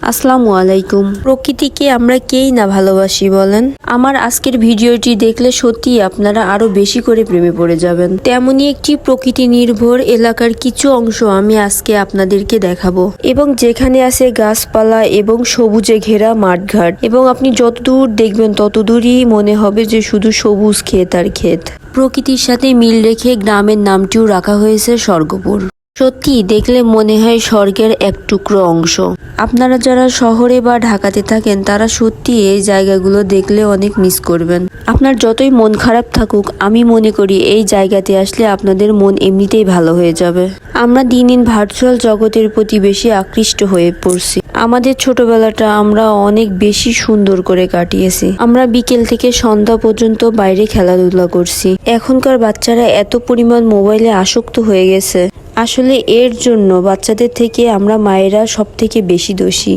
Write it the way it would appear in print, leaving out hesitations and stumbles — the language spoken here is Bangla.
আসসালামু আলাইকুম। প্রকৃতিকে আমরা কেই না ভালোবাসি বলেন। আমার আজকের ভিডিওটি দেখলে সত্যিই আপনারা আরো বেশি করে প্রেমে পড়ে যাবেন। তেমনই একটি প্রকৃতি নির্ভর এলাকার কিছু অংশ আমি আজকে আপনাদেরকে দেখাবো, এবং যেখানে আছে গাছপালা এবং সবুজে ঘেরা মাঠঘাট, এবং আপনি যতদূর দেখবেন ততদূরই মনে হবে যে শুধু সবুজ ক্ষেত আর ক্ষেত। প্রকৃতির সাথে মিল রেখে গ্রামের নামটিও রাখা হয়েছে স্বর্গপুর। সত্যি দেখলে মনে হয় স্বর্গের এক টুকরো অংশ। আপনারা যারা শহরে বা ঢাকাতে থাকেন তারা সত্যি এই জায়গাগুলো দেখলে অনেক মিস করবেন। আপনার যতই মন খারাপ থাকুক, আমি মনে করি এই জায়গাতে আসলে আপনাদের মন এমনিতেই ভালো হয়ে যাবে। আমরা দিন দিন ভার্চুয়াল জগতের প্রতি বেশি আকৃষ্ট হয়ে পড়ছি। আমাদের ছোটবেলাটা আমরা অনেক বেশি সুন্দর করে কাটিয়েছি। আমরা বিকেল থেকে সন্ধ্যা পর্যন্ত বাইরে খেলাধুলা করছি। এখনকার বাচ্চারা এত পরিমাণ মোবাইলে আসক্ত হয়ে গেছে। আসলে এর জন্য বাচ্চাদের থেকে আমরা মায়েরা সব থেকে বেশি দোষী।